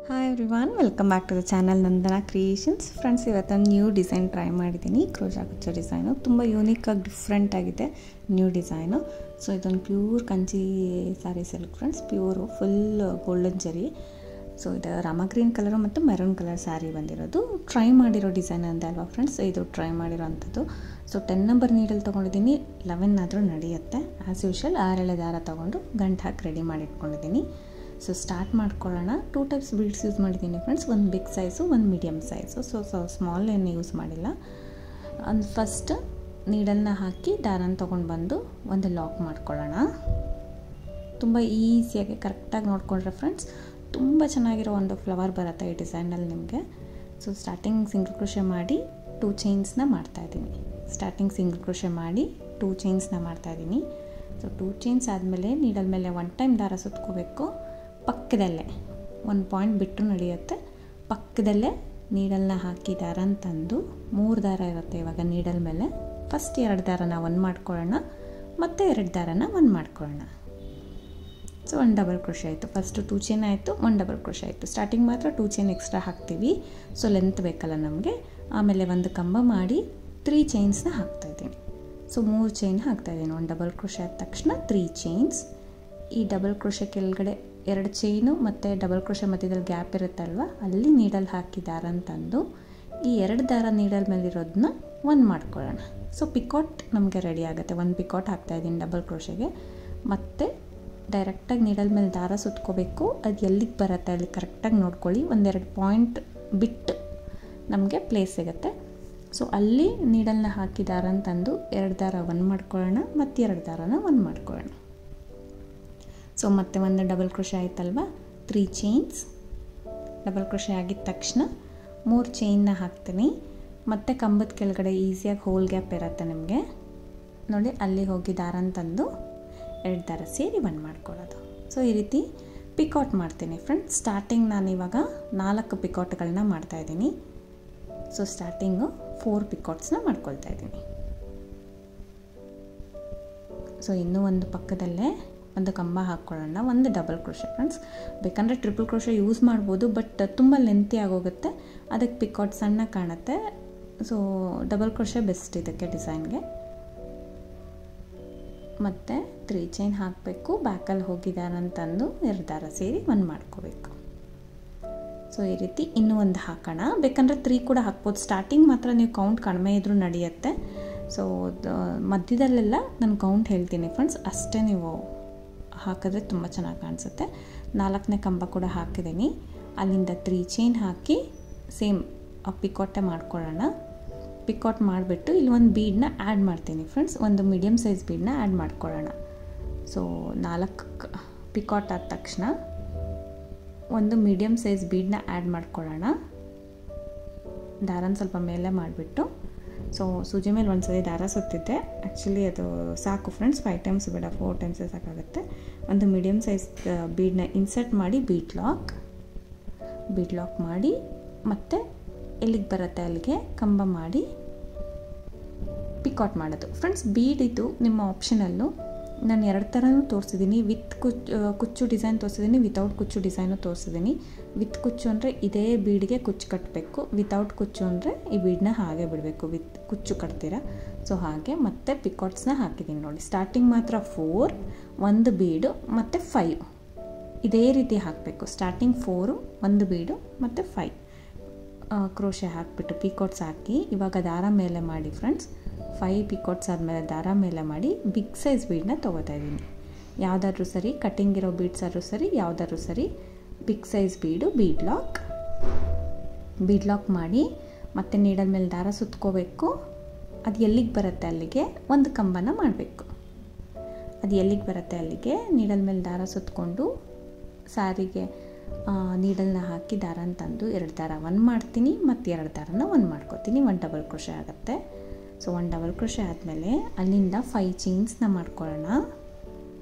Hi everyone, welcome back to the channel Nandana creations. Friends, ಇವತ್ತು new design try ಮಾಡಿದ್ದೀನಿ. Crochet ಕುಚ್ಚೋ design ತುಂಬ ಯೂನಿಕಾಗಿ ಡಿಫ್ರೆಂಟ್ ಆಗಿದೆ ನ್ಯೂ ಡಿಸೈನು. ಸೊ ಇದೊಂದು pure Kanchi saree silk friends, pure full golden zari. So ಇದು Rama green colour ಮತ್ತು maroon colour saree ಬಂದಿರೋದು. ಟ್ರೈ ಮಾಡಿರೋ ಡಿಸೈನ್ ಅಂದೆ ಅಲ್ವಾ ಫ್ರೆಂಡ್ಸ್, ಇದು ಟ್ರೈ ಮಾಡಿರೋ ಅಂಥದ್ದು. ಸೊ 10 ನಂಬರ್ ನೀಡಲ್ಲಿ ತೊಗೊಂಡಿದ್ದೀನಿ, 11 ಆದರೂ ನಡೆಯುತ್ತೆ. ಆ್ಯಸ್ ಯೂಶಲ್ 6 ದಾರ ತೊಗೊಂಡು ಗಂಟು ಹಾಕಿ ರೆಡಿ ಮಾಡಿ ಇಟ್ಕೊಂಡಿದ್ದೀನಿ. ಸೊ ಸ್ಟಾರ್ಟ್ ಮಾಡ್ಕೊಳ್ಳೋಣ. 2 ಟೈಪ್ಸ್ ಬೀಡ್ಸ್ ಯೂಸ್ ಮಾಡಿದ್ದೀನಿ ಫ್ರೆಂಡ್ಸ್, ಒಂದು ಬಿಗ್ ಸೈಜು, ಒಂದು ಮೀಡಿಯಮ್ ಸೈಜು. ಸೊ ಸ್ಮಾಲ್ ಏನು ಯೂಸ್ ಮಾಡಿಲ್ಲ. ಫಸ್ಟ್ ನೀಡಲ್ನ ಹಾಕಿ ದಾರನ ತೊಗೊಂಡು ಬಂದು ಒಂದು ಲಾಕ್ ಮಾಡ್ಕೊಳ್ಳೋಣ. ತುಂಬ ಈಸಿಯಾಗಿ ಕರೆಕ್ಟಾಗಿ ನೋಡಿಕೊಂಡ್ರೆ ಫ್ರೆಂಡ್ಸ್ ತುಂಬ ಚೆನ್ನಾಗಿರೋ ಒಂದು ಫ್ಲವರ್ ಬರುತ್ತೆ ಈ ಡಿಸೈನಲ್ಲಿ ನಿಮಗೆ. ಸೊ ಸ್ಟಾರ್ಟಿಂಗ್ ಸಿಂಗಲ್ ಕ್ರೋಶೆ ಮಾಡಿ 2 ಚೈನ್ಸ್ನ ಮಾಡ್ತಾಯಿದ್ದೀನಿ. ಸ್ಟಾರ್ಟಿಂಗ್ ಸಿಂಗಲ್ ಕ್ರೋಶೆ ಮಾಡಿ 2 ಚೈನ್ಸ್ನ ಮಾಡ್ತಾಯಿದ್ದೀನಿ. ಸೊ 2 ಚೈನ್ಸ್ ಆದಮೇಲೆ ನೀಡಲ್ ಮೇಲೆ 1 ಟೈಮ್ ದಾರ ಸುತ್ಕೋಬೇಕು. ಪಕ್ಕದಲ್ಲೇ 1 ಪಾಯಿಂಟ್ ಬಿಟ್ಟು ನಡೆಯುತ್ತೆ. ಪಕ್ಕದಲ್ಲೇ ನೀಡಲ್ನ ಹಾಕಿ ದಾರನ ತಂದು 3 ದಾರ ಇರುತ್ತೆ ಇವಾಗ ನೀಡಲ್ ಮೇಲೆ. ಫಸ್ಟ್ 2 ದಾರನ 1 ಮಾಡ್ಕೊಳ್ಳೋಣ, ಮತ್ತು 2 ದಾರನ 1 ಮಾಡ್ಕೊಳ್ಳೋಣ. ಸೊ 1 ಡಬಲ್ ಕ್ರೋಶೆ ಆಯಿತು. ಫಸ್ಟು 2 ಚೈನ್ ಆಯಿತು, 1 ಡಬಲ್ ಕ್ರೋಶೆ ಆಯಿತು. ಸ್ಟಾರ್ಟಿಂಗ್ ಮಾತ್ರ 2 ಚೈನ್ ಎಕ್ಸ್ಟ್ರಾ ಹಾಕ್ತೀವಿ, ಸೊ ಲೆಂತ್ ಬೇಕಲ್ಲ ನಮಗೆ. ಆಮೇಲೆ ಒಂದು ಕಂಬ ಮಾಡಿ 3 ಚೈನ್ಸ್ನ ಹಾಕ್ತಾಯಿದ್ದೀನಿ. ಸೊ 3 ಚೈನ್ ಹಾಕ್ತಾಯಿದ್ದೀನಿ. 1 ಡಬಲ್ ಕ್ರೋಶೆ ಆದ ತಕ್ಷಣ 3 ಚೈನ್ಸ್. ಈ ಡಬಲ್ ಕ್ರೋಶೆ ಕೆಳಗಡೆ 2 ಚೈನು ಮತ್ತು ಡಬಲ್ ಕ್ರೋಶೆ ಮಧ್ಯದಲ್ಲಿ ಗ್ಯಾಪ್ ಇರುತ್ತಲ್ವ, ಅಲ್ಲಿ ನೀಡಲ್ ಹಾಕಿ ದಾರನ ತಂದು ಈ 2 ದಾರ ನೀಡಲ್ ಮೇಲಿರೋದನ್ನ 1 ಮಾಡ್ಕೊಳ್ಳೋಣ. ಸೊ ಪಿಕಾಟ್ ನಮಗೆ ರೆಡಿ ಆಗುತ್ತೆ. 1 ಪಿಕಾಟ್ ಹಾಕ್ತಾಯಿದ್ದೀನಿ ಡಬಲ್ ಕ್ರೋಶೆಗೆ. ಮತ್ತು ಡೈರೆಕ್ಟಾಗಿ ನೀಡಲ್ ಮೇಲೆ ದಾರ ಸುತ್ಕೋಬೇಕು. ಅದು ಎಲ್ಲಿಗೆ ಬರುತ್ತೆ ಅಲ್ಲಿ ಕರೆಕ್ಟಾಗಿ ನೋಡ್ಕೊಳ್ಳಿ. 1-2 ಪಾಯಿಂಟ್ ಬಿಟ್ಟು ನಮಗೆ ಪ್ಲೇಸ್ ಸಿಗುತ್ತೆ. ಸೊ ಅಲ್ಲಿ ನೀಡಲ್ನ ಹಾಕಿ ದಾರನ ತಂದು 2 ದಾರ 1 ಮಾಡ್ಕೊಳ್ಳೋಣ, ಮತ್ತು 2 ದಾರನ 1 ಮಾಡ್ಕೊಳ್ಳೋಣ. ಸೊ ಮತ್ತೆ 1 ಡಬಲ್ ಕ್ರೋಶೆ ಆಯ್ತಲ್ವ, 3 ಚೈನ್ಸ್. ಡಬಲ್ ಕ್ರೋಶೆ ಆಗಿದ ತಕ್ಷಣ 3 ಚೈನ್ನ ಹಾಕ್ತೀನಿ. ಮತ್ತು ಕಂಬದ ಕೆಳಗಡೆ ಈಸಿಯಾಗಿ ಹೋಲ್ ಗ್ಯಾಪ್ ಇರುತ್ತೆ ನಿಮಗೆ ನೋಡಿ, ಅಲ್ಲಿ ಹೋಗಿ ದಾರನ ತಂದು 2 ದಾರ ಸೇರಿ 1 ಮಾಡ್ಕೊಳ್ಳೋದು. ಸೊ ಈ ರೀತಿ ಪಿಕಾಟ್ ಮಾಡ್ತೀನಿ ಫ್ರೆಂಡ್ಸ್. ಸ್ಟಾರ್ಟಿಂಗ್ ನಾನಿವಾಗ 4 ಪಿಕಾಟ್ಗಳನ್ನ ಮಾಡ್ತಾಯಿದ್ದೀನಿ. ಸೊ ಸ್ಟಾರ್ಟಿಂಗು 4 ಪಿಕಾಟ್ಸ್ನ ಮಾಡ್ಕೊಳ್ತಾ ಇದ್ದೀನಿ. ಸೊ ಇನ್ನೂ ಒಂದು ಪಕ್ಕದಲ್ಲೇ ಒಂದು ಕಂಬ ಹಾಕ್ಕೊಳ್ಳೋಣ. 1 ಡಬಲ್ ಕ್ರೋಶೆ ಫ್ರೆಂಡ್ಸ್. ಬೇಕಂದರೆ ಟ್ರಿಪಲ್ ಕ್ರೋಶೆ ಯೂಸ್ ಮಾಡ್ಬೋದು, ಬಟ್ ತುಂಬ ಲೆಂತಿ ಆಗೋಗುತ್ತೆ. ಅದಕ್ಕೆ ಪಿಕಾಟ್ ಸಣ್ಣ ಕಾಣುತ್ತೆ. ಸೊ ಡಬಲ್ ಕ್ರೋಶೆ ಬೆಸ್ಟ್ ಇದಕ್ಕೆ ಡಿಸೈನ್ಗೆ. ಮತ್ತು 3 ಚೈನ್ ಹಾಕಬೇಕು. ಬ್ಯಾಕಲ್ಲಿ ಹೋಗಿದಾರನ ತಂದು 2 ದಾರ ಸೇರಿ 1 ಮಾಡ್ಕೋಬೇಕು. ಸೊ ಈ ರೀತಿ ಇನ್ನೂ ಒಂದು ಹಾಕೋಣ. ಬೇಕಂದರೆ 3 ಕೂಡ ಹಾಕ್ಬೋದು. ಸ್ಟಾರ್ಟಿಂಗ್ ಮಾತ್ರ ನೀವು ಕೌಂಟ್ ಕಡಿಮೆ ಇದ್ರೂ ನಡೆಯುತ್ತೆ. ಸೊ ಮಧ್ಯದಲ್ಲೆಲ್ಲ ನಾನು ಕೌಂಟ್ ಹೇಳ್ತೀನಿ ಫ್ರೆಂಡ್ಸ್, ಅಷ್ಟೇ ನೀವು ಹಾಕಿದ್ರೆ ತುಂಬ ಚೆನ್ನಾಗಿ ಕಾಣಿಸುತ್ತೆ. 4ನೇ ಕಂಬ ಕೂಡ ಹಾಕಿದ್ದೀನಿ. ಅಲ್ಲಿಂದ 3 ಚೈನ್ ಹಾಕಿ ಸೇಮ್ ಪಿಕಾಟೆ ಮಾಡ್ಕೊಳ್ಳೋಣ. ಪಿಕಾಟ್ ಮಾಡಿಬಿಟ್ಟು ಇಲ್ಲಿ ಒಂದು ಬೀಡನ್ನ ಆ್ಯಡ್ ಮಾಡ್ತೀನಿ ಫ್ರೆಂಡ್ಸ್. ಒಂದು ಮೀಡಿಯಮ್ ಸೈಜ್ ಬೀಡನ್ನ ಆ್ಯಡ್ ಮಾಡ್ಕೊಳ್ಳೋಣ. ಸೊ 4 ಪಿಕಾಟ್ ಆದ ತಕ್ಷಣ ಒಂದು ಮೀಡಿಯಮ್ ಸೈಜ್ ಬೀಡನ್ನ ಆ್ಯಡ್ ಮಾಡ್ಕೊಳ್ಳೋಣ. ದಾರನ ಸ್ವಲ್ಪ ಮೇಲೆ ಮಾಡಿಬಿಟ್ಟು, ಸೊ ಸೂಜಿ ಮೇಲೆ ಒಂದು ಸರಿ ದಾರ ಸುತ್ತಿದ್ದೆ. ಆ್ಯಕ್ಚುಲಿ ಅದು ಸಾಕು ಫ್ರೆಂಡ್ಸ್, 5 ಟೈಮ್ಸ್ ಬೇಡ, 4 ಟೈಮ್ಸೇ ಸಾಕಾಗುತ್ತೆ. ಒಂದು ಮೀಡಿಯಮ್ ಸೈಜ್ ಬೀಡನ್ನ ಇನ್ಸರ್ಟ್ ಮಾಡಿ ಬೀಡ್ ಲಾಕ್ ಮಾಡಿ, ಮತ್ತು ಎಲ್ಲಿಗೆ ಬರುತ್ತೆ ಅಲ್ಲಿಗೆ ಕಂಬ ಮಾಡಿ ಪಿಕಾಟ್ ಮಾಡೋದು ಫ್ರೆಂಡ್ಸ್. ಬೀಡ್ ಇದು ನಿಮ್ಮ ಆಪ್ಷನಲ್ಲು. ನಾನು 2 ಥರನೂ ತೋರಿಸಿದ್ದೀನಿ. ವಿತ್ ಕುಚ್ಚು ಡಿಸೈನ್ ತೋರಿಸಿದ್ದೀನಿ, ವಿತೌಟ್ ಕುಚ್ಚು ಡಿಸೈನು ತೋರಿಸಿದ್ದೀನಿ. ವಿತ್ ಕುಚ್ಚು ಅಂದರೆ ಇದೇ ಬೀಡ್ಗೆ ಕುಚ್ಚು ಕಟ್ಟಬೇಕು. ವಿತೌಟ್ ಕುಚ್ಚು ಅಂದರೆ ಈ ಬೀಡನ್ನ ಹಾಗೆ ಬಿಡಬೇಕು. ವಿತ್ ಕುಚ್ಚು ಕಟ್ತೀರಾ, ಸೊ ಹಾಗೆ. ಮತ್ತು ಪಿಕಾಟ್ಸ್ನ ಹಾಕಿದ್ದೀನಿ ನೋಡಿ. ಸ್ಟಾರ್ಟಿಂಗ್ ಮಾತ್ರ 4, 1 ಬೀಡು ಮತ್ತು 5 ಇದೇ ರೀತಿ ಹಾಕಬೇಕು. ಸ್ಟಾರ್ಟಿಂಗ್ 4, 1 ಬೀಡು ಮತ್ತು 5 ಕ್ರೋಶೆ ಹಾಕಿಬಿಟ್ಟು ಪಿಕಾಟ್ಸ್ ಹಾಕಿ ಇವಾಗ ದಾರ ಮೇಲೆ ಮಾಡಿ ಫ್ರೆಂಡ್ಸ್. 5 ಪಿಕಾಟ್ಸ್ ಆದಮೇಲೆ ದಾರ ಮೇಲೆ ಮಾಡಿ ಬಿಗ್ ಸೈಜ್ ಬೀಡನ್ನ ತೊಗೋತಾ ಇದ್ದೀನಿ. ಯಾವುದಾದ್ರೂ ಸರಿ, ಕಟ್ಟಿಂಗ್ ಇರೋ ಬೀಡ್ಸ್ ಆದ್ರೂ ಸರಿ, ಯಾವುದಾದ್ರೂ ಸರಿ. ಬಿಗ್ ಸೈಜ್ ಬೀಡು ಬೀಡ್ ಲಾಕ್ ಮಾಡಿ ಮತ್ತೆ ನೀಡಲ್ ಮೇಲೆ ದಾರ ಸುತ್ಕೋಬೇಕು. ಅದು ಎಲ್ಲಿಗೆ ಬರುತ್ತೆ ಅಲ್ಲಿಗೆ ಒಂದು ಕಂಬನ ಮಾಡಬೇಕು. ಅದು ಎಲ್ಲಿಗೆ ಬರುತ್ತೆ ಅಲ್ಲಿಗೆ ನೀಡಲ್ ಮೇಲೆ ದಾರ ಸುತ್ಕೊಂಡು ಸ್ಯಾರಿಗೆ ನೀಡಲ್ನ ಹಾಕಿ ದಾರನ ತಂದು 2 ದಾರ 1 ಮಾಡ್ತೀನಿ, ಮತ್ತು 2 ದಾರನ 1 ಮಾಡ್ಕೋತೀನಿ. 1 ಡಬಲ್ ಕ್ರೋಶೆ ಆಗುತ್ತೆ. ಸೊ 1 ಡಬಲ್ ಕ್ರೋಶೆ ಆದಮೇಲೆ ಅಲ್ಲಿಂದ 5 ಚೈನ್ಸ್ನ ಮಾಡ್ಕೊಳ್ಳೋಣ.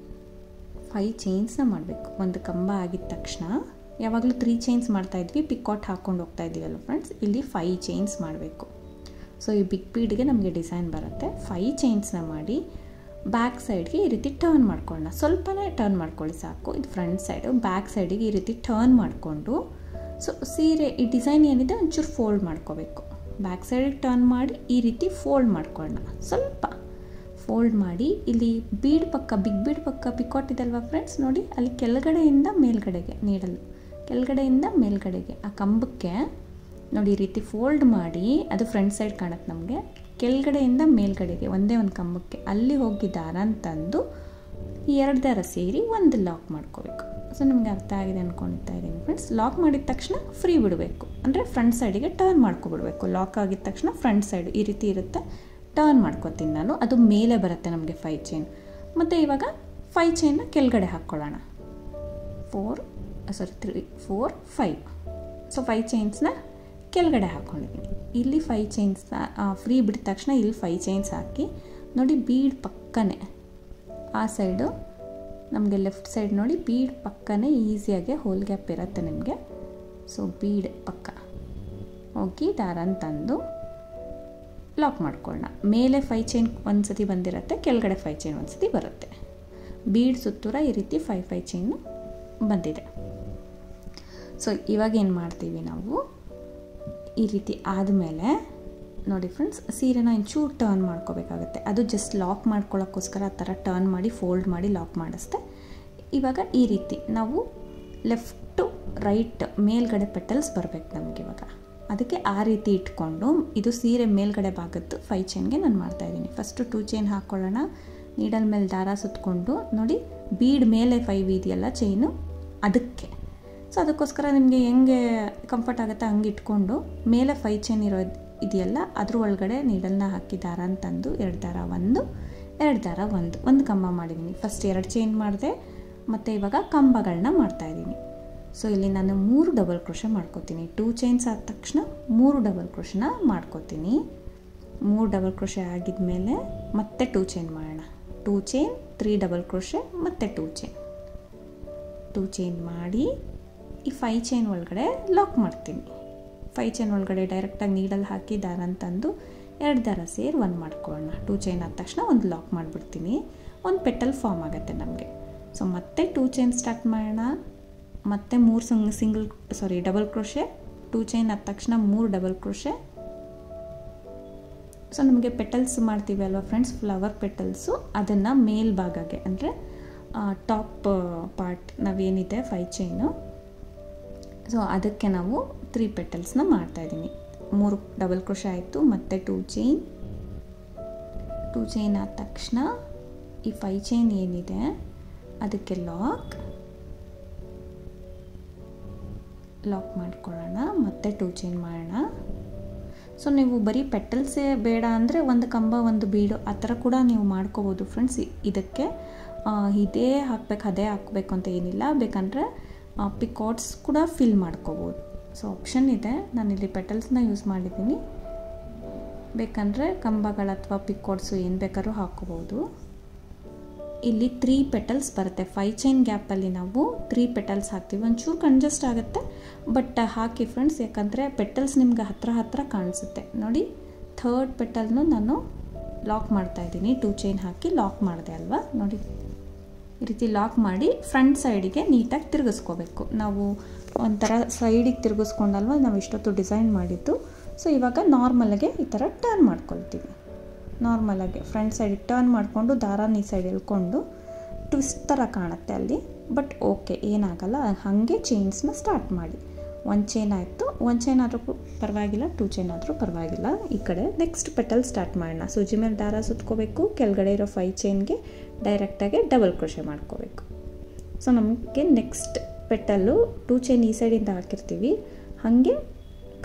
5 ಚೈನ್ಸ್ನ ಮಾಡಬೇಕು. ಒಂದು ಕಂಬ ಆಗಿದ ತಕ್ಷಣ ಯಾವಾಗಲೂ 3 ಚೈನ್ಸ್ ಮಾಡ್ತಾಯಿದ್ವಿ, ಪಿಕಾಟ್ ಹಾಕ್ಕೊಂಡು ಹೋಗ್ತಾ ಇದ್ದೀವಲ್ಲ ಫ್ರೆಂಡ್ಸ್, ಇಲ್ಲಿ 5 ಚೈನ್ಸ್ ಮಾಡಬೇಕು. ಸೊ ಈ ಬಿಗ್ ಬೀಡ್ಗೆ ನಮಗೆ ಡಿಸೈನ್ ಬರುತ್ತೆ. 5 ಚೈನ್ಸ್ನ ಮಾಡಿ ಬ್ಯಾಕ್ ಸೈಡ್ಗೆ ಈ ರೀತಿ ಟರ್ನ್ ಮಾಡ್ಕೊಳ್ಳೋಣ. ಸ್ವಲ್ಪನೇ ಟರ್ನ್ ಮಾಡ್ಕೊಳ್ಳಿ ಸಾಕು. ಇದು ಫ್ರಂಟ್ ಸೈಡು. ಬ್ಯಾಕ್ ಸೈಡಿಗೆ ಈ ರೀತಿ ಟರ್ನ್ ಮಾಡಿಕೊಂಡು ಸೊ ಸೀರೆ ಈ ಡಿಸೈನ್ ಏನಿದೆ ಒಂಚೂರು ಫೋಲ್ಡ್ ಮಾಡ್ಕೋಬೇಕು. ಬ್ಯಾಕ್ ಸೈಡಿಗೆ ಟರ್ನ್ ಮಾಡಿ ಈ ರೀತಿ ಫೋಲ್ಡ್ ಮಾಡ್ಕೊಳ್ಳೋಣ. ಸ್ವಲ್ಪ ಫೋಲ್ಡ್ ಮಾಡಿ ಇಲ್ಲಿ ಬೀಡ್ ಪಕ್ಕ, ಬಿಗ್ ಬೀಡ್ ಪಕ್ಕ ಪಿಕಾಟ್ ಇದೆ ಅಲ್ವಾ ಫ್ರೆಂಡ್ಸ್, ನೋಡಿ ಅಲ್ಲಿ ಕೆಳಗಡೆಯಿಂದ ಮೇಲ್ಗಡೆಗೆ ನೀಡಲು, ಕೆಳಗಡೆಯಿಂದ ಮೇಲ್ಗಡೆಗೆ ಆ ಕಂಬಕ್ಕೆ ನೋಡಿ ಈ ರೀತಿ ಫೋಲ್ಡ್ ಮಾಡಿ, ಅದು ಫ್ರಂಟ್ ಸೈಡ್ ಕಾಣುತ್ತೆ ನಮಗೆ. ಕೆಳಗಡೆಯಿಂದ ಮೇಲ್ಗಡೆಗೆ ಒಂದೇ ಒಂದು ಕಂಬಕ್ಕೆ ಅಲ್ಲಿ ಹೋಗಿ ದಾರ ತಂದು ಈ 2 ದಾರ ಸೇರಿ ಒಂದು ಲಾಕ್ ಮಾಡ್ಕೋಬೇಕು. ಸೊ ನಿಮಗೆ ಅರ್ಥ ಆಗಿದೆ ಅಂದ್ಕೊಳ್ತಾ ಇದ್ದೀನಿ ಫ್ರೆಂಡ್ಸ್. ಲಾಕ್ ಮಾಡಿದ ತಕ್ಷಣ ಫ್ರೀ ಬಿಡಬೇಕು, ಅಂದರೆ ಫ್ರಂಟ್ ಸೈಡಿಗೆ ಟರ್ನ್ ಮಾಡ್ಕೊಬಿಡ್ಬೇಕು. ಲಾಕ್ ಆಗಿದ ತಕ್ಷಣ ಫ್ರಂಟ್ ಸೈಡ್ ಈ ರೀತಿ ಇರುತ್ತೆ, ಟರ್ನ್ ಮಾಡ್ಕೊತೀನಿ ನಾನು. ಅದು ಮೇಲೆ ಬರುತ್ತೆ ನಮಗೆ 5 ಚೈನ್. ಮತ್ತು ಇವಾಗ 5 ಚೈನ್ನ ಕೆಳಗಡೆ ಹಾಕ್ಕೊಳ್ಳೋಣ. 3 4 5. ಸೊ 5 ಚೈನ್ಸ್ನ ಕೆಳಗಡೆ ಹಾಕ್ಕೊಂಡಿದ್ದೀನಿ. ಇಲ್ಲಿ 5 ಚೈನ್ಸ್ನ ಫ್ರೀ ಬಿಡಿದ ತಕ್ಷಣ ಇಲ್ಲಿ 5 ಚೈನ್ಸ್ ಹಾಕಿ ನೋಡಿ, ಬೀಡ್ ಪಕ್ಕನೇ ಆ ಸೈಡು ನಮಗೆ ಲೆಫ್ಟ್ ಸೈಡ್ ನೋಡಿ ಬೀಡ್ ಪಕ್ಕನೇ ಈಸಿಯಾಗಿ ಹೋಲ್ ಗ್ಯಾಪ್ ಇರುತ್ತೆ ನಿಮಗೆ. ಸೊ ಬೀಡ್ ಪಕ್ಕ ಹೋಗಿ ದಾರ ತಂದು ಲಾಕ್ ಮಾಡ್ಕೊಳ್ಳೋಣ. ಮೇಲೆ 5 ಚೈನ್ ಒಂದು ಸತಿ ಬಂದಿರುತ್ತೆ, ಕೆಳಗಡೆ 5 ಚೈನ್ ಒಂದು ಸತಿ ಬರುತ್ತೆ. ಬೀಡ್ ಸುತ್ತೂರ ಈ ರೀತಿ 5 ಚೈನು ಬಂದಿದೆ. ಸೊ ಇವಾಗ ಏನು ಮಾಡ್ತೀವಿ ನಾವು, ಈ ರೀತಿ ಆದಮೇಲೆ ನೋಡಿ ಫ್ರೆಂಡ್ಸ್, ಸೀರೆನ ಒಂಚೂರು ಟರ್ನ್ ಮಾಡ್ಕೋಬೇಕಾಗುತ್ತೆ. ಅದು ಜಸ್ಟ್ ಲಾಕ್ ಮಾಡ್ಕೊಳ್ಳೋಕ್ಕೋಸ್ಕರ ಆ ಥರ ಟರ್ನ್ ಮಾಡಿ ಫೋಲ್ಡ್ ಮಾಡಿ ಲಾಕ್ ಮಾಡಿಸ್ತೆ. ಇವಾಗ ಈ ರೀತಿ ನಾವು ಲೆಫ್ಟು ರೈಟ್ ಮೇಲ್ಗಡೆ ಪೆಟಲ್ಸ್ ಬರಬೇಕು ನಮಗೆ ಇವಾಗ. ಅದಕ್ಕೆ ಆ ರೀತಿ ಇಟ್ಕೊಂಡು, ಇದು ಸೀರೆ ಮೇಲ್ಗಡೆ ಭಾಗದ್ದು 5 ಚೈನ್ಗೆ ನಾನು ಮಾಡ್ತಾಯಿದ್ದೀನಿ. ಫಸ್ಟು 2 ಚೈನ್ ಹಾಕ್ಕೊಳ್ಳೋಣ. ನೀಡಲ್ ಮೇಲೆ ದಾರ ಸುತ್ತಕೊಂಡು ನೋಡಿ ಬೀಡ್ ಮೇಲೆ 5 ಇದೆಯಲ್ಲ ಚೈನು, ಅದಕ್ಕೆ. ಸೊ ಅದಕ್ಕೋಸ್ಕರ ನಿಮಗೆ ಹೆಂಗೆ ಕಂಫರ್ಟ್ ಆಗುತ್ತೆ ಹಂಗೆ ಇಟ್ಕೊಂಡು ಮೇಲೆ 5 ಚೈನ್ ಇದೆಯಲ್ಲ ಅದ್ರ ಒಳಗಡೆ ನೀಡಲ್ನ ಹಾಕಿ ದಾರ ತಂದು 2 ದಾರ 1 2 ದಾರ 1 ಕಂಬ ಮಾಡಿದ್ದೀನಿ. ಫಸ್ಟ್ 2 ಚೈನ್ ಮಾಡಿದೆ, ಮತ್ತು ಇವಾಗ ಕಂಬಗಳನ್ನ ಮಾಡ್ತಾಯಿದ್ದೀನಿ. ಸೊ ಇಲ್ಲಿ ನಾನು 3 ಡಬಲ್ ಕ್ರೋಶೆ ಮಾಡ್ಕೋತೀನಿ. 2 ಚೈನ್ಸ್ ಆದ ತಕ್ಷಣ 3 ಡಬಲ್ ಕ್ರೋಶನ ಮಾಡ್ಕೋತೀನಿ. 3 ಡಬಲ್ ಕ್ರೋಶೆ ಆಗಿದ್ಮೇಲೆ ಮತ್ತೆ 2 ಚೈನ್ ಮಾಡೋಣ. 2 ಚೈನ್ 3 ಡಬಲ್ ಕ್ರೋಶೆ ಮತ್ತು 2 ಚೈನ್ ಮಾಡಿ ಈ 5 ಚೈನ್ ಒಳಗಡೆ ಲಾಕ್ ಮಾಡ್ತೀನಿ. 5 ಚೈನ್ ಒಳಗಡೆ ಡೈರೆಕ್ಟಾಗಿ ನೀಡಲ್ಲಿ ಹಾಕಿ ದಾರ ತಂದು 2 ದಾರ ಸೇರಿ 1 ಮಾಡ್ಕೊಳ್ಳೋಣ. 2 ಚೈನ್ ಆದ ತಕ್ಷಣ ಒಂದು ಲಾಕ್ ಮಾಡಿಬಿಡ್ತೀನಿ. ಒಂದು ಪೆಟಲ್ ಫಾರ್ಮ್ ಆಗುತ್ತೆ ನಮಗೆ. ಸೊ ಮತ್ತೆ 2 ಚೈನ್ ಸ್ಟಾರ್ಟ್ ಮಾಡೋಣ. ಮತ್ತೆ 3 ಡಬಲ್ ಕ್ರೋಶೆ. 2 ಚೈನ್ ಆದ ತಕ್ಷಣ 3 ಡಬಲ್ ಕ್ರೋಶೆ. ಸೊ ನಮಗೆ ಪೆಟಲ್ಸ್ ಮಾಡ್ತೀವಿ ಅಲ್ವಾ ಫ್ರೆಂಡ್ಸ್, ಫ್ಲವರ್ ಪೆಟಲ್ಸು, ಅದನ್ನು ಮೇಲ್ಭಾಗಕ್ಕೆ ಅಂದರೆ ಟಾಪ್ ಪಾರ್ಟ್ ನಾವೇನಿದೆ 5 ಚೈನು, ಸೊ ಅದಕ್ಕೆ ನಾವು 3 ಪೆಟಲ್ಸ್ನ ಮಾಡ್ತಾಯಿದ್ದೀನಿ. 3 ಡಬಲ್ ಕ್ರೋಶೆ ಆಯಿತು, ಮತ್ತು 2 ಚೈನ್ ಆದ ತಕ್ಷಣ ಈ 5 ಚೈನ್ ಏನಿದೆ ಅದಕ್ಕೆ ಲಾಕ್ ಮಾಡ್ಕೊಳ್ಳೋಣ. ಮತ್ತೆ 2 ಚೈನ್ ಮಾಡೋಣ. ಸೊ ನೀವು ಬರೀ ಪೆಟಲ್ಸೇ ಬೇಡ ಅಂದರೆ ಒಂದು ಕಂಬ ಒಂದು ಬೀಡು ಆ ಥರ ಕೂಡ ನೀವು ಮಾಡ್ಕೋಬೋದು ಫ್ರೆಂಡ್ಸ್. ಇದಕ್ಕೆ ಇದೇ ಹಾಕಬೇಕು ಅದೇ ಹಾಕಬೇಕು ಅಂತ ಏನಿಲ್ಲ. ಬೇಕಂದರೆ ಪಿಕಾಟ್ಸ್ ಕೂಡ ಫಿಲ್ ಮಾಡ್ಕೋಬೋದು. ಸೊ ಆಪ್ಷನ್ ಇದೆ. ನಾನಿಲ್ಲಿ ಪೆಟಲ್ಸ್ನ ಯೂಸ್ ಮಾಡಿದ್ದೀನಿ. ಬೇಕಂದರೆ ಕಂಬಗಳು ಅಥವಾ ಪಿಕಾಟ್ಸು ಏನು ಬೇಕಾದ್ರೂ ಹಾಕ್ಕೋಬೋದು. ಇಲ್ಲಿ 3 ಪೆಟಲ್ಸ್ ಬರುತ್ತೆ. 5 ಚೈನ್ ಗ್ಯಾಪಲ್ಲಿ ನಾವು 3 ಪೆಟಲ್ಸ್ ಹಾಕ್ತೀವಿ. ಒಂಚೂರು ಕಂಜೆಸ್ಟ್ ಆಗುತ್ತೆ, ಬಟ್ ಹಾಕಿ ಫ್ರೆಂಡ್ಸ್, ಯಾಕಂದರೆ ಪೆಟಲ್ಸ್ ನಿಮ್ಗೆ ಹತ್ರ ಕಾಣಿಸುತ್ತೆ. ನೋಡಿ 3rd ಪೆಟಲ್ನು ನಾನು ಲಾಕ್ ಮಾಡ್ತಾಯಿದ್ದೀನಿ. 2 ಚೈನ್ ಹಾಕಿ ಲಾಕ್ ಮಾಡಿದೆ ಅಲ್ವಾ, ನೋಡಿ ಈ ರೀತಿ ಲಾಕ್ ಮಾಡಿ ಫ್ರಂಟ್ ಸೈಡಿಗೆ ನೀಟಾಗಿ ತಿರುಗಿಸ್ಕೋಬೇಕು. ನಾವು ಒಂಥರ ಸೈಡಿಗೆ ತಿರುಗಿಸ್ಕೊಂಡಲ್ವ ನಾವು ಇಷ್ಟೊತ್ತು ಡಿಸೈನ್ ಮಾಡಿದ್ದು. ಸೊ ಇವಾಗ ನಾರ್ಮಲಾಗೆ ಈ ಥರ ಟರ್ನ್ ಮಾಡ್ಕೊಳ್ತೀವಿ. ನಾರ್ಮಲಾಗಿ ಫ್ರಂಟ್ ಸೈಡಿಗೆ ಟರ್ನ್ ಮಾಡಿಕೊಂಡು ದಾರಾನ ಈ ಸೈಡ್ ಎಳ್ಕೊಂಡು ಟ್ವಿಸ್ಟ್ ಥರ ಕಾಣುತ್ತೆ ಅಲ್ಲಿ, ಬಟ್ ಓಕೆ ಏನಾಗಲ್ಲ. ಹಾಗೆ ಚೈನ್ಸ್ನ ಸ್ಟಾರ್ಟ್ ಮಾಡಿ. 1 ಚೈನ್ ಆಯಿತು, 1 ಚೈನ್ ಆದರೂ ಪರವಾಗಿಲ್ಲ, 2 ಚೈನ್ ಆದರೂ ಪರವಾಗಿಲ್ಲ. ಈ ಕಡೆ ನೆಕ್ಸ್ಟ್ ಪೆಟಲ್ ಸ್ಟಾರ್ಟ್ ಮಾಡೋಣ. ಸೂಜಿ ಮೇಲೆ ದಾರ ಸುತ್ಕೋಬೇಕು. ಕೆಳಗಡೆ ಇರೋ 5 ಚೈನ್ಗೆ ಡೈರೆಕ್ಟಾಗಿ ಡಬಲ್ ಕ್ರೋಶೆ ಮಾಡ್ಕೋಬೇಕು. ಸೊ ನಮಗೆ ನೆಕ್ಸ್ಟ್ ಪೆಟಲ್ಲು 2 ಚೈನ್ ಈ ಸೈಡಿಂದ ಹಾಕಿರ್ತೀವಿ, ಹಾಗೆ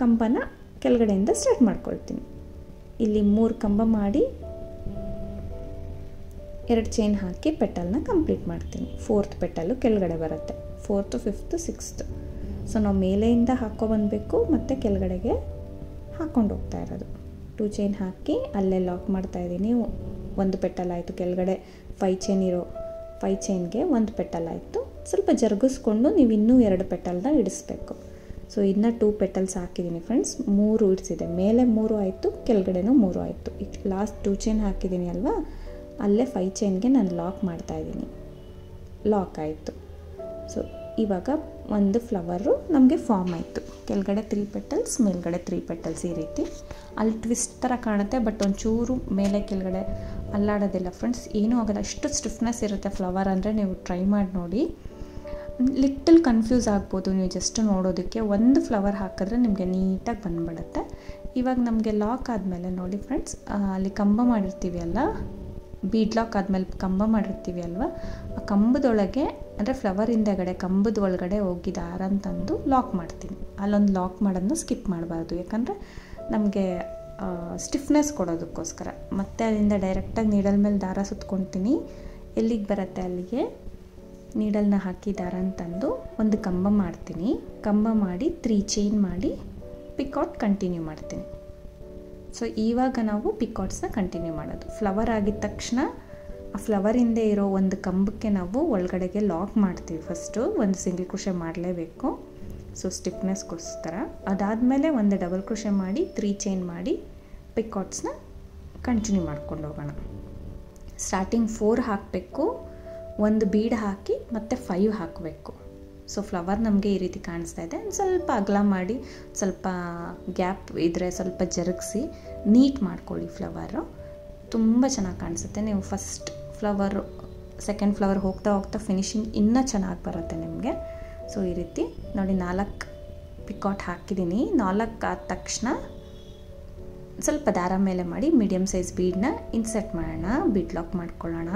ಕಂಬನ ಕೆಳಗಡೆಯಿಂದ ಸ್ಟಾರ್ಟ್ ಮಾಡ್ಕೊಳ್ತೀನಿ. ಇಲ್ಲಿ 3 ಕಂಬ ಮಾಡಿ 2 ಚೈನ್ ಹಾಕಿ ಪೆಟಲ್ನ ಕಂಪ್ಲೀಟ್ ಮಾಡ್ತೀನಿ. 4th ಪೆಟಲ್ಲು ಕೆಳಗಡೆ ಬರುತ್ತೆ. 4th 5th 6th. ಸೊ ನಾವು ಮೇಲೆಯಿಂದ ಹಾಕ್ಕೊಬಂದಬೇಕು ಮತ್ತು ಕೆಳಗಡೆಗೆ ಹಾಕ್ಕೊಂಡು ಹೋಗ್ತಾ ಇರೋದು. 2 ಚೈನ್ ಹಾಕಿ ಅಲ್ಲೇ ಲಾಕ್ ಮಾಡ್ತಾಯಿದ್ದೀನಿ. 1 ಪೆಟಲ್ ಆಯಿತು. ಕೆಳಗಡೆ 5 ಚೈನ್ ಇರೋ 5 ಚೈನ್ಗೆ 1 ಪೆಟಲ್ ಆಯಿತು. ಸ್ವಲ್ಪ ಜರುಗಿಸ್ಕೊಂಡು ನೀವು ಇನ್ನೂ 2 ಪೆಟಲ್ನ ಇಡಿಸ್ಬೇಕು. ಸೊ ಇನ್ನು 2 ಪೆಟಲ್ಸ್ ಹಾಕಿದ್ದೀನಿ ಫ್ರೆಂಡ್ಸ್. 3 ಇಡಿಸಿದೆ. ಮೇಲೆ 3 ಆಯಿತು, ಕೆಳಗಡೆನೂ 3 ಆಯಿತು. ಈಗ ಲಾಸ್ಟ್ 2 ಚೈನ್ ಹಾಕಿದ್ದೀನಿ ಅಲ್ವಾ, ಅಲ್ಲೇ 5 ಚೈನ್ಗೆ ನಾನು ಲಾಕ್ ಮಾಡ್ತಾಯಿದ್ದೀನಿ. ಲಾಕ್ ಆಯಿತು. ಸೊ ಇವಾಗ ಒಂದು ಫ್ಲವರು ನಮಗೆ ಫಾರ್ಮ್ ಆಯಿತು. ಕೆಳಗಡೆ 3 ಪೆಟಲ್ಸ್, ಮೇಲ್ಗಡೆ 3 ಪೆಟಲ್ಸ್. ಈ ರೀತಿ ಅಲ್ಲಿ ಟ್ವಿಸ್ಟ್ ಥರ ಕಾಣುತ್ತೆ, ಬಟ್ ಒಂಚೂರು ಮೇಲೆ ಕೆಳಗಡೆ ಅಲ್ಲಾಡೋದಿಲ್ಲ ಫ್ರೆಂಡ್ಸ್, ಏನೂ ಆಗೋಲ್ಲ. ಅಷ್ಟು ಸ್ಟಿಫ್ನೆಸ್ ಇರುತ್ತೆ ಫ್ಲವರ್ ಅಂದರೆ. ನೀವು ಟ್ರೈ ಮಾಡಿ ನೋಡಿ. ಲಿಟಲ್ ಕನ್ಫ್ಯೂಸ್ ಆಗ್ಬೋದು ನೀವು ಜಸ್ಟ್ ನೋಡೋದಕ್ಕೆ. ಒಂದು ಫ್ಲವರ್ ಹಾಕಿದ್ರೆ ನಿಮಗೆ ನೀಟಾಗಿ ಬಂದುಬಿಡುತ್ತೆ. ಇವಾಗ ನಮಗೆ ಲಾಕ್ ಆದಮೇಲೆ ನೋಡಿ ಫ್ರೆಂಡ್ಸ್, ಅಲ್ಲಿ ಕಂಬ ಮಾಡಿರ್ತೀವಿ ಅಲ್ಲ, ಬೀಡ್ ಲಾಕ್ ಆದಮೇಲೆ ಕಂಬ ಮಾಡಿರ್ತೀವಿ ಅಲ್ವ, ಆ ಕಂಬದೊಳಗೆ ಅಂದರೆ ಫ್ಲವರ್ ಹಿಂದೆಗಡೆ ಕಂಬದ ಒಳಗಡೆ ಹೋಗಿ ದಾರ ತಂದು ಲಾಕ್ ಮಾಡ್ತೀನಿ. ಅಲ್ಲೊಂದು ಲಾಕ್ ಮಾಡೋದನ್ನ ಸ್ಕಿಪ್ ಮಾಡಬಾರ್ದು, ಯಾಕಂದರೆ ನಮಗೆ ಸ್ಟಿಫ್ನೆಸ್ ಕೊಡೋದಕ್ಕೋಸ್ಕರ. ಮತ್ತು ಅಲ್ಲಿಂದ ಡೈರೆಕ್ಟಾಗಿ ನೀಡಲ್ ಮೇಲೆ ದಾರ ಸುತ್ಕೊತೀನಿ. ಎಲ್ಲಿಗೆ ಬರುತ್ತೆ ಅಲ್ಲಿಗೆ ನೀಡಲ್ನ ಹಾಕಿ ದಾರ ತಂದು ಒಂದು ಕಂಬ ಮಾಡ್ತೀನಿ. ಕಂಬ ಮಾಡಿ 3 ಚೈನ್ ಮಾಡಿ ಪಿಕಾಟ್ ಕಂಟಿನ್ಯೂ ಮಾಡ್ತೀನಿ. ಸೊ ಇವಾಗ ನಾವು ಪಿಕಾಟ್ಸ್ನ ಕಂಟಿನ್ಯೂ ಮಾಡೋದು. ಫ್ಲವರ್ ಆಗಿದ ತಕ್ಷಣ ಆ ಫ್ಲವರ್ ಹಿಂದೆ ಇರೋ ಒಂದು ಕಂಬಕ್ಕೆ ನಾವು ಒಳಗಡೆಗೆ ಲಾಕ್ ಮಾಡ್ತೀವಿ. ಫಸ್ಟು ಒಂದು ಸಿಂಗಲ್ ಕ್ರೋಶೆ ಮಾಡಲೇಬೇಕು, ಸೊ ಸ್ಟಿಫ್ನೆಸ್ಗೋಸ್ಕರ. ಅದಾದಮೇಲೆ ಒಂದು ಡಬಲ್ ಕ್ರೋಶೆ ಮಾಡಿ 3 ಚೈನ್ ಮಾಡಿ ಪಿಕಾಟ್ಸ್ನ ಕಂಟಿನ್ಯೂ ಮಾಡ್ಕೊಂಡು ಹೋಗೋಣ. ಸ್ಟಾರ್ಟಿಂಗ್ 4 ಹಾಕಬೇಕು, ಒಂದು ಬೀಡ್ ಹಾಕಿ ಮತ್ತು 5 ಹಾಕಬೇಕು. ಸೊ ಫ್ಲವರ್ ನಮಗೆ ಈ ರೀತಿ ಕಾಣಿಸ್ತಾ ಇದೆ. ಸ್ವಲ್ಪ ಅಗಲ ಮಾಡಿ, ಸ್ವಲ್ಪ ಗ್ಯಾಪ್ ಇದ್ದರೆ ಸ್ವಲ್ಪ ಜರುಗಿಸಿ ನೀಟ್ ಮಾಡ್ಕೊಳ್ಳಿ. ಫ್ಲವರು ತುಂಬ ಚೆನ್ನಾಗಿ ಕಾಣಿಸುತ್ತೆ. ನೀವು ಫಸ್ಟ್ ಫ್ಲವರು, ಸೆಕೆಂಡ್ ಫ್ಲವರ್ ಹೋಗ್ತಾ ಹೋಗ್ತಾ ಫಿನಿಶಿಂಗ್ ಇನ್ನೂ ಚೆನ್ನಾಗಿ ಬರುತ್ತೆ ನಿಮಗೆ. ಸೊ ಈ ರೀತಿ ನೋಡಿ 4 ಪಿಕಾಟ್ ಹಾಕಿದ್ದೀನಿ. 4 ಆದ ತಕ್ಷಣ ಸ್ವಲ್ಪ ದಾರ ಮೇಲೆ ಮಾಡಿ ಮೀಡಿಯಮ್ ಸೈಜ್ ಬೀಡನ್ನ ಇನ್ಸರ್ಟ್ ಮಾಡೋಣ, ಬೀಡ್ ಲಾಕ್ ಮಾಡ್ಕೊಳ್ಳೋಣ.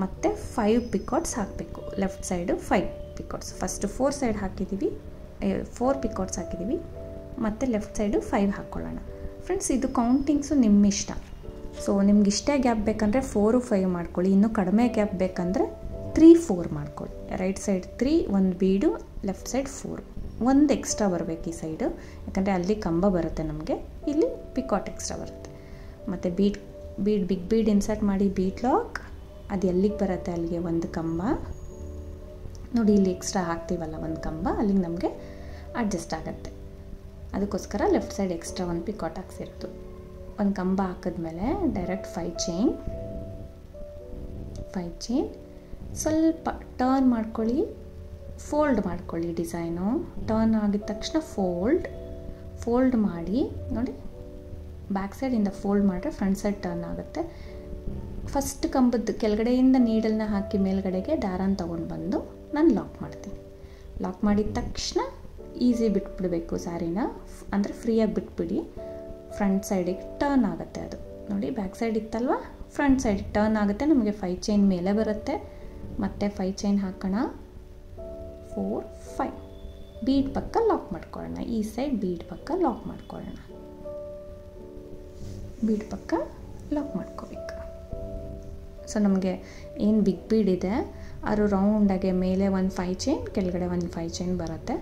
ಮತ್ತು 5 ಪಿಕಾಟ್ಸ್ ಹಾಕಬೇಕು. Left side 5 picots. First 4 side ಹಾಕಿದ್ದೀವಿ, 4 ಪಿಕಾಟ್ಸ್ ಹಾಕಿದ್ದೀವಿ. ಮತ್ತು ಲೆಫ್ಟ್ ಸೈಡು 5 ಹಾಕ್ಕೊಳ್ಳೋಣ. ಫ್ರೆಂಡ್ಸ್ ಇದು ಕೌಂಟಿಂಗ್ಸು ನಿಮ್ಮ ಇಷ್ಟ. ಸೊ ನಿಮ್ಗೆ ಇಷ್ಟೇ ಗ್ಯಾಪ್ ಬೇಕಂದರೆ 4, 5 ಮಾಡ್ಕೊಳ್ಳಿ. ಇನ್ನೂ ಕಡಿಮೆ ಗ್ಯಾಪ್ ಬೇಕಂದರೆ 3, 4 ಮಾಡ್ಕೊಳ್ಳಿ. ರೈಟ್ ಸೈಡ್ 3, ಒಂದು ಬೀಡು, ಲೆಫ್ಟ್ ಸೈಡ್ 4, ಒಂದು ಎಕ್ಸ್ಟ್ರಾ ಬರಬೇಕು ಈ ಸೈಡು, ಯಾಕಂದರೆ ಅಲ್ಲಿ ಕಂಬ ಬರುತ್ತೆ ನಮಗೆ, ಇಲ್ಲಿ ಪಿಕಾಟ್ ಎಕ್ಸ್ಟ್ರಾ ಬರುತ್ತೆ. ಮತ್ತು ಬಿಗ್ ಬೀಡ್ ಇನ್ಸರ್ಟ್ ಮಾಡಿ ಬೀಡ್ ಲಾಕ್, ಅದು ಎಲ್ಲಿಗೆ ಬರುತ್ತೆ ಅಲ್ಲಿಗೆ ಒಂದು ಕಂಬ ನೋಡಿ. ಇಲ್ಲಿ ಎಕ್ಸ್ಟ್ರಾ ಹಾಕ್ತೀವಲ್ಲ ಒಂದು ಕಂಬ, ಅಲ್ಲಿಗೆ ನಮಗೆ ಅಡ್ಜಸ್ಟ್ ಆಗುತ್ತೆ. ಅದಕ್ಕೋಸ್ಕರ ಲೆಫ್ಟ್ ಸೈಡ್ ಎಕ್ಸ್ಟ್ರಾ ಒಂದು ಪಿಕಾಟ್ ಹಾಕ್ಸಿರೋದು. ಒಂದು ಕಂಬ ಹಾಕಿದ್ಮೇಲೆ ಡೈರೆಕ್ಟ್ 5 ಚೈನ್ ಸ್ವಲ್ಪ ಟರ್ನ್ ಮಾಡ್ಕೊಳ್ಳಿ, ಫೋಲ್ಡ್ ಮಾಡ್ಕೊಳ್ಳಿ. ಡಿಸೈನು ಟರ್ನ್ ಆಗಿದ ತಕ್ಷಣ ಫೋಲ್ಡ್ ಮಾಡಿ ನೋಡಿ. ಬ್ಯಾಕ್ ಸೈಡಿಂದ ಫೋಲ್ಡ್ ಮಾಡಿದ್ರೆ ಫ್ರಂಟ್ ಸೈಡ್ ಟರ್ನ್ ಆಗುತ್ತೆ. ಫಸ್ಟ್ ಕಂಬದ ಕೆಳಗಡೆಯಿಂದ ನೀಡಲ್ನ ಹಾಕಿ ಮೇಲ್ಗಡೆಗೆ ದಾರಾನ ತೊಗೊಂಡು ಬಂದು ನಾನು ಲಾಕ್ ಮಾಡ್ತೀನಿ. ಲಾಕ್ ಮಾಡಿದ ತಕ್ಷಣ ಈಸಿ ಬಿಟ್ಬಿಡಬೇಕು ಸ್ಯಾರಿನ, ಅಂದರೆ ಫ್ರೀಯಾಗಿ ಬಿಟ್ಬಿಡಿ. ಫ್ರಂಟ್ ಸೈಡಿಗೆ ಟರ್ನ್ ಆಗುತ್ತೆ ಅದು ನೋಡಿ. ಬ್ಯಾಕ್ ಸೈಡ್ ಇತ್ತಲ್ವ, ಫ್ರಂಟ್ ಸೈಡಿಗೆ ಟರ್ನ್ ಆಗುತ್ತೆ. ನಮಗೆ 5 ಚೈನ್ ಮೇಲೆ ಬರುತ್ತೆ. ಮತ್ತು 5 ಚೈನ್ ಹಾಕೋಣ. 4, 5 ಬೀಡ್ ಪಕ್ಕ ಲಾಕ್ ಮಾಡ್ಕೊಳ್ಳೋಣ. ಈ ಸೈಡ್ ಬೀಡ್ ಪಕ್ಕ ಲಾಕ್ ಮಾಡ್ಕೊಳ್ಳೋಣ. ಬೀಡ್ ಪಕ್ಕ ಲಾಕ್ ಮಾಡ್ಕೋಬೇಕು. ಸೊ ನಮಗೆ ಏನು ಬಿಗ್ ಬೀಡ್ ಇದೆ ಅದು ರೌಂಡಾಗೆ ಮೇಲೆ ಒಂದು 5 ಚೈನ್, ಕೆಳಗಡೆ ಒಂದು 5 ಚೈನ್ ಬರುತ್ತೆ.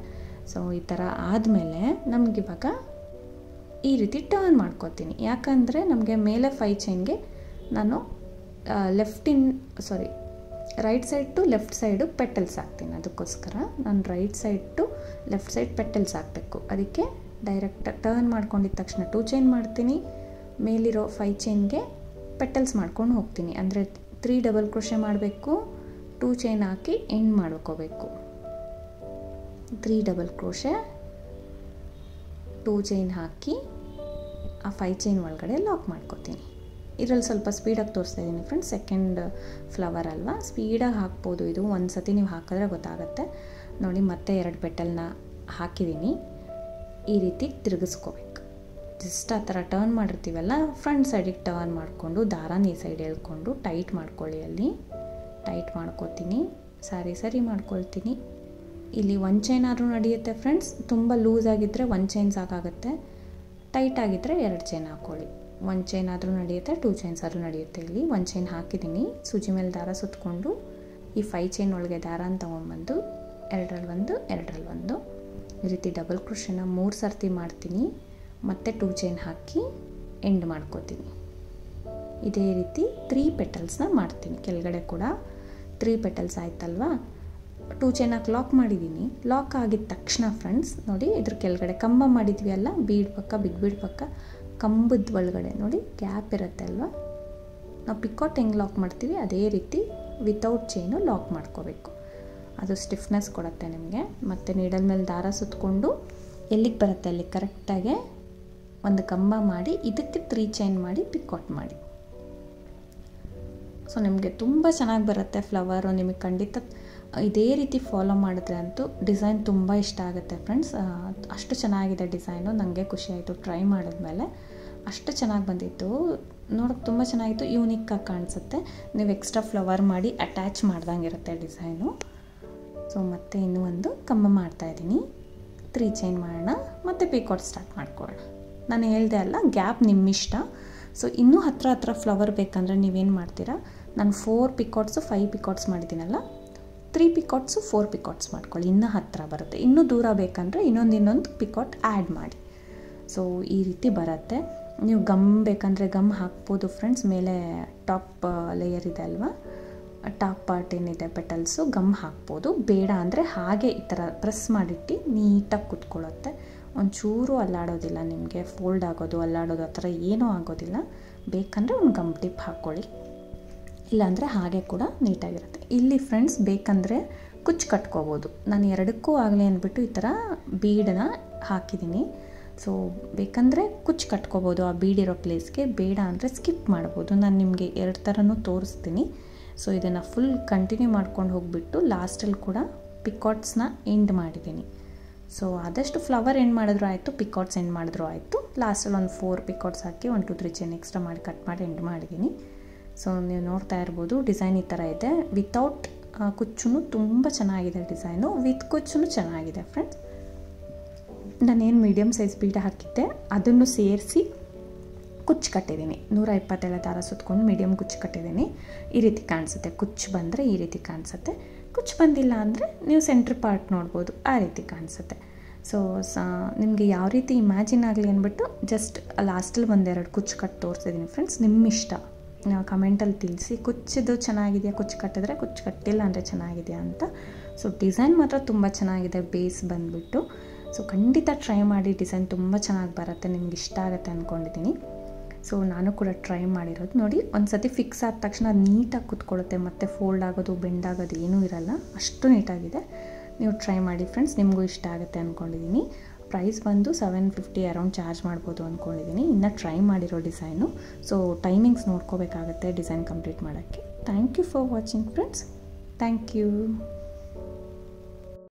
ಸೊ ಈ ಥರ ಆದಮೇಲೆ ನಮಗಿವಾಗ ಈ ರೀತಿ ಟರ್ನ್ ಮಾಡ್ಕೋತೀನಿ. ಯಾಕಂದರೆ ನಮಗೆ ಮೇಲೆ 5 ಚೈನ್ಗೆ ನಾನು right side to left side petals ಹಾಕ್ತೀನಿ. ಅದಕ್ಕೋಸ್ಕರ ನಾನು right side to left side petals ಹಾಕಬೇಕು. ಅದಕ್ಕೆ ಡೈರೆಕ್ಟ್ ಟರ್ನ್ ಮಾಡ್ಕೊಂಡಿದ್ದ ತಕ್ಷಣ 2 ಚೈನ್ ಮಾಡ್ತೀನಿ. ಮೇಲಿರೋ 5 ಚೈನ್ಗೆ ಪೆಟಲ್ಸ್ ಮಾಡ್ಕೊಂಡು ಹೋಗ್ತೀನಿ. ಅಂದರೆ 3 ಡಬಲ್ ಕ್ರೋಶೆ ಮಾಡಬೇಕು, 2 ಚೈನ್ ಹಾಕಿ ಎಂಡ್ ಮಾಡ್ಕೋಬೇಕು. 3 ಡಬಲ್ ಕ್ರೋಶೆ, 2 ಚೈನ್ ಹಾಕಿ ಆ 5 ಚೈನ್ ಒಳಗಡೆ ಲಾಕ್ ಮಾಡ್ಕೋತೀನಿ. ಇದರಲ್ಲಿ ಸ್ವಲ್ಪ ಸ್ಪೀಡಾಗಿ ತೋರಿಸ್ತಾ ಇದ್ದೀನಿ ಫ್ರೆಂಡ್ಸ್, ಸೆಕೆಂಡ್ ಫ್ಲವರ್ ಅಲ್ವಾ, ಸ್ಪೀಡಾಗಿ ಹಾಕ್ಬೋದು. ಇದು ಒಂದು ಸತಿ ನೀವು ಹಾಕಿದ್ರೆ ಗೊತ್ತಾಗುತ್ತೆ ನೋಡಿ. ಮತ್ತೆ 2 ಪೆಟಲ್ನ ಹಾಕಿದ್ದೀನಿ. ಈ ರೀತಿ ತಿರುಗಿಸ್ಕೋಬೇಕು. ಜಸ್ಟ್ ಆ ಥರ ಟರ್ನ್ ಮಾಡಿರ್ತೀವಲ್ಲ, ಫ್ರಂಟ್ ಸೈಡಿಗೆ ಟರ್ನ್ ಮಾಡಿಕೊಂಡು ದಾರಾನ ಈ ಸೈಡ್ ಎಳ್ಕೊಂಡು ಟೈಟ್ ಮಾಡ್ಕೊಳ್ಳಿ. ಅಲ್ಲಿ ಟೈಟ್ ಮಾಡ್ಕೋತೀನಿ, ಸರಿ ಮಾಡ್ಕೊಳ್ತೀನಿ. ಇಲ್ಲಿ 1 ಚೈನ್ ಆದರೂ ನಡೆಯುತ್ತೆ ಫ್ರೆಂಡ್ಸ್. ತುಂಬ ಲೂಸ್ ಆಗಿದ್ದರೆ 1 ಚೈನ್ ಸಾಕಾಗುತ್ತೆ. ಟೈಟ್ ಆಗಿದ್ದರೆ 2 ಚೈನ್ ಹಾಕ್ಕೊಳ್ಳಿ. 1 ಚೈನ್ ಆದರೂ ನಡೆಯುತ್ತೆ, 2 ಚೈನ್ಸ್ ಆದರೂ ನಡೆಯುತ್ತೆ. ಇಲ್ಲಿ 1 ಚೈನ್ ಹಾಕಿದ್ದೀನಿ. ಸೂಜಿ ಮೇಲೆ ದಾರ ಸುತ್ತಕೊಂಡು ಈ 5 ಚೈನ್ ಒಳಗೆ ದಾರಾನ ತೊಗೊಂಡ್ಬಂದು 2 ಈ ರೀತಿ ಡಬಲ್ ಕ್ರೋಶೆನ 3 ಸರ್ತಿ ಮಾಡ್ತೀನಿ. ಮತ್ತು 2 ಚೈನ್ ಹಾಕಿ ಎಂಡ್ ಮಾಡ್ಕೋತೀನಿ. ಇದೇ ರೀತಿ 3 ಪೆಟಲ್ಸ್ನ ಮಾಡ್ತೀನಿ. ಕೆಳಗಡೆ ಕೂಡ 3 ಪೆಟಲ್ಸ್ ಆಯ್ತಲ್ವಾ. 2 ಚೈನ್ ಹಾಕಿ ಲಾಕ್ ಮಾಡಿದ್ದೀನಿ. ಲಾಕ್ ಆಗಿದ ತಕ್ಷಣ ಫ್ರೆಂಡ್ಸ್ ನೋಡಿ, ಇದ್ರ ಕೆಳಗಡೆ ಕಂಬ ಮಾಡಿದ್ವಿ ಅಲ್ಲ, ಬೀಡ್ ಪಕ್ಕ, ಬಿಗ್ ಬೀಡ್ ಪಕ್ಕ, ಕಂಬದ ಒಳಗಡೆ ನೋಡಿ ಗ್ಯಾಪ್ ಇರುತ್ತೆ ಅಲ್ವಾ. ನಾವು ಪಿಕಾಟ್ ಹೆಂಗೆ ಲಾಕ್ ಮಾಡ್ತೀವಿ ಅದೇ ರೀತಿ ವಿತೌಟ್ ಚೈನು ಲಾಕ್ ಮಾಡ್ಕೋಬೇಕು. ಅದು ಸ್ಟಿಫ್ನೆಸ್ ಕೊಡುತ್ತೆ ನಿಮಗೆ. ಮತ್ತು ನೀಡಲ್ ಮೇಲೆ ದಾರ ಸುತ್ತಕೊಂಡು ಎಲ್ಲಿಗೆ ಬರುತ್ತೆ ಅಲ್ಲಿ ಕರೆಕ್ಟಾಗೆ ಒಂದು ಕಂಬ ಮಾಡಿ ಇದಕ್ಕೆ 3 ಚೈನ್ ಮಾಡಿ ಪಿಕಾಟ್ ಮಾಡಿ. ಸೊ ನಿಮಗೆ ತುಂಬ ಚೆನ್ನಾಗಿ ಬರುತ್ತೆ ಫ್ಲವರು. ನಿಮಗೆ ಖಂಡಿತ ಇದೇ ರೀತಿ ಫಾಲೋ ಮಾಡಿದ್ರೆ ಅಂತೂ ಡಿಸೈನ್ ತುಂಬ ಇಷ್ಟ ಆಗುತ್ತೆ ಫ್ರೆಂಡ್ಸ್. ಅಷ್ಟು ಚೆನ್ನಾಗಿದೆ ಡಿಸೈನು. ನನಗೆ ಖುಷಿ ಆಯಿತು ಟ್ರೈ ಮಾಡಿದ್ಮೇಲೆ. ಅಷ್ಟು ಚೆನ್ನಾಗಿ ಬಂದಿತ್ತು, ನೋಡೋಕೆ ತುಂಬ ಚೆನ್ನಾಗಿತ್ತು, ಯೂನಿಕ್ಕಾಗಿ ಕಾಣಿಸುತ್ತೆ. ನೀವು ಎಕ್ಸ್ಟ್ರಾ ಫ್ಲವರ್ ಮಾಡಿ ಅಟ್ಯಾಚ್ ಮಾಡ್ದಂಗೆ ಇರುತ್ತೆ ಡಿಸೈನು. ಸೊ ಮತ್ತೆ ಇನ್ನೂ ಒಂದು ಕಂಬ ಮಾಡ್ತಾಯಿದ್ದೀನಿ. 3 ಚೈನ್ ಮಾಡೋಣ ಮತ್ತು ಪಿಕಾಟ್ ಸ್ಟಾರ್ಟ್ ಮಾಡ್ಕೊಳ್ಳೋಣ. ನಾನು ಹೇಳಿದೆ ಅಲ್ಲ, ಗ್ಯಾಪ್ ನಿಮ್ಮಿಷ್ಟ. ಸೊ ಇನ್ನೂ ಹತ್ರ ಫ್ಲವರ್ ಬೇಕಂದರೆ ನೀವೇನು ಮಾಡ್ತೀರಾ, ನಾನು 4 ಪಿಕಾಟ್ಸು 5 ಪಿಕಾಟ್ಸ್ ಮಾಡಿದ್ದೀನಲ್ಲ, 3 ಪಿಕಾಟ್ಸು 4 ಪಿಕಾಟ್ಸ್ ಮಾಡ್ಕೊಳ್ಳಿ, ಇನ್ನೂ ಹತ್ತಿರ ಬರುತ್ತೆ. ಇನ್ನೂ ದೂರ ಬೇಕಂದರೆ ಇನ್ನೊಂದು ಪಿಕಾಟ್ ಆ್ಯಡ್ ಮಾಡಿ. ಸೊ ಈ ರೀತಿ ಬರುತ್ತೆ. ನೀವು ಗಮ್ ಬೇಕಂದರೆ ಗಮ್ ಹಾಕ್ಬೋದು ಫ್ರೆಂಡ್ಸ್. ಮೇಲೆ ಟಾಪ್ ಲೇಯರ್ ಇದೆ ಅಲ್ವಾ, ಟಾಪ್ ಪಾರ್ಟ್ ಏನಿದೆ ಪೆಟಲ್ಸು, ಗಮ್ ಹಾಕ್ಬೋದು. ಬೇಡ ಅಂದರೆ ಹಾಗೆ ಈ ಥರ ಪ್ರೆಸ್ ಮಾಡಿಟ್ಟು ನೀಟಾಗಿ ಕುತ್ಕೊಳ್ಳುತ್ತೆ. ಒಂಚೂರು ಅಲ್ಲಾಡೋದಿಲ್ಲ, ನಿಮಗೆ ಫೋಲ್ಡ್ ಆಗೋದು ಅಲ್ಲಾಡೋದು ಆ ಥರ ಏನೂ ಆಗೋದಿಲ್ಲ. ಬೇಕಂದರೆ ಒಂದು ಗಮ್ ಟಿಪ್ ಹಾಕ್ಕೊಳ್ಳಿ, ಇಲ್ಲಾಂದರೆ ಹಾಗೆ ಕೂಡ ನೀಟಾಗಿರುತ್ತೆ. ಇಲ್ಲಿ ಫ್ರೆಂಡ್ಸ್ ಬೇಕಂದರೆ ಕುಚ್ಚು ಕಟ್ಕೋಬೋದು. ನಾನು ಎರಡಕ್ಕೂ ಆಗಲಿ ಅಂದ್ಬಿಟ್ಟು ಈ ಥರ ಬೀಡನ್ನ ಹಾಕಿದ್ದೀನಿ. ಸೊ ಬೇಕಂದರೆ ಕುಚ್ಚು ಕಟ್ಕೋಬೋದು ಆ ಬೀಡಿರೋ ಪ್ಲೇಸ್ಗೆ, ಬೇಡ ಅಂದರೆ ಸ್ಕಿಪ್ ಮಾಡ್ಬೋದು. ನಾನು ನಿಮಗೆ 2 ಥರನೂ ತೋರಿಸ್ತೀನಿ. ಸೊ ಇದನ್ನು ಫುಲ್ ಕಂಟಿನ್ಯೂ ಮಾಡ್ಕೊಂಡು ಹೋಗಿಬಿಟ್ಟು ಲಾಸ್ಟಲ್ಲಿ ಕೂಡ ಪಿಕಾಟ್ಸ್ನ ಎಂಡ್ ಮಾಡಿದ್ದೀನಿ. ಸೊ ಆದಷ್ಟು ಫ್ಲವರ್ ಎಂಡ್ ಮಾಡಿದ್ರು ಆಯಿತು, ಪಿಕಾಟ್ಸ್ ಎಂಡ್ ಮಾಡಿದ್ರು ಆಯಿತು. ಲಾಸ್ಟಲ್ಲಿ ಒಂದು 4 ಪಿಕಾಟ್ಸ್ ಹಾಕಿ 1 2 3 ಚೈನ್ ಎಕ್ಸ್ಟ್ರಾ ಮಾಡಿ ಕಟ್ ಮಾಡಿ ಎಂಡ್ ಮಾಡಿದ್ದೀನಿ. ಸೊ ನೀವು ನೋಡ್ತಾ ಇರ್ಬೋದು ಡಿಸೈನ್ ಈ ಥರ ಇದೆ. ವಿತೌಟ್ ಕುಚ್ಚು ತುಂಬ ಚೆನ್ನಾಗಿದೆ ಡಿಸೈನು, ವಿತ್ ಕುಚ್ಚು ಚೆನ್ನಾಗಿದೆ ಫ್ರೆಂಡ್ಸ್. ನಾನೇನು ಮೀಡಿಯಮ್ ಸೈಜ್ ಬೀಡ ಹಾಕಿದ್ದೆ ಅದನ್ನು ಸೇರಿಸಿ ಕುಚ್ಚು ಕಟ್ಟಿದ್ದೀನಿ. 127 ದಾರ ಸುತ್ಕೊಂಡು ಮೀಡಿಯಮ್ ಕುಚ್ಚು ಕಟ್ಟಿದ್ದೀನಿ. ಈ ರೀತಿ ಕಾಣಿಸುತ್ತೆ. ಕುಚ್ಚು ಬಂದರೆ ಈ ರೀತಿ ಕಾಣಿಸುತ್ತೆ. ಕುಚ್ಚು ಬಂದಿಲ್ಲ ಅಂದರೆ ನೀವು ಸೆಂಟ್ರ್ ಪಾರ್ಟ್ ನೋಡ್ಬೋದು, ಆ ರೀತಿ ಕಾಣಿಸುತ್ತೆ. ಸೊ ನಿಮಗೆ ಯಾವ ರೀತಿ ಇಮ್ಯಾಜಿನ್ ಆಗಲಿ ಅಂದ್ಬಿಟ್ಟು ಜಸ್ಟ್ ಲಾಸ್ಟಲ್ಲಿ 1-2 ಕುಚ್ಚು ಕಟ್ಟು ತೋರಿಸಿದ್ದೀನಿ ಫ್ರೆಂಡ್ಸ್. ನಿಮ್ಮ ಇಷ್ಟ, ಕಮೆಂಟಲ್ಲಿ ತಿಳಿಸಿ. ಕುಚ್ಚಿದು ಚೆನ್ನಾಗಿದೆಯಾ, ಕುಚ್ಚು ಕಟ್ಟಿದ್ರೆ, ಕುಚ್ಚು ಕಟ್ಟಿಲ್ಲ ಅಂದರೆ ಚೆನ್ನಾಗಿದೆಯಾ ಅಂತ. ಸೊ ಡಿಸೈನ್ ಮಾತ್ರ ತುಂಬ ಚೆನ್ನಾಗಿದೆ, ಬೇಸ್ ಬಂದುಬಿಟ್ಟು. ಸೊ ಖಂಡಿತ ಟ್ರೈ ಮಾಡಿ, ಡಿಸೈನ್ ತುಂಬ ಚೆನ್ನಾಗಿ ಬರುತ್ತೆ, ನಿಮ್ಗೆ ಇಷ್ಟ ಆಗುತ್ತೆ ಅಂದ್ಕೊಂಡಿದ್ದೀನಿ. ಸೊ ನಾನು ಕೂಡ ಟ್ರೈ ಮಾಡಿರೋದು ನೋಡಿ. ಒಂದು ಸತಿ ಫಿಕ್ಸ್ ಆದ ತಕ್ಷಣ ನೀಟಾಗಿ ಕೂತ್ಕೊಳ್ಳುತ್ತೆ, ಮತ್ತು ಫೋಲ್ಡ್ ಆಗೋದು ಬೆಂಡ್ ಆಗೋದು ಏನೂ ಇರಲ್ಲ, ಅಷ್ಟು ನೀಟಾಗಿದೆ. ನೀವು ಟ್ರೈ ಮಾಡಿ ಫ್ರೆಂಡ್ಸ್, ನಿಮಗೂ ಇಷ್ಟ ಆಗುತ್ತೆ ಅಂದ್ಕೊಂಡಿದ್ದೀನಿ. ಪ್ರೈಸ್ ಬಂದು 750 ಅರೌಂಡ್ ಚಾರ್ಜ್ ಮಾಡ್ಬೋದು ಅಂದ್ಕೊಂಡಿದ್ದೀನಿ. ಇನ್ನು ಟ್ರೈ ಮಾಡಿರೋ ಡಿಸೈನು. ಸೊ ಟೈಮಿಂಗ್ಸ್ ನೋಡ್ಕೋಬೇಕಾಗತ್ತೆ ಡಿಸೈನ್ ಕಂಪ್ಲೀಟ್ ಮಾಡೋಕ್ಕೆ. Thank you for watching friends. Thank you.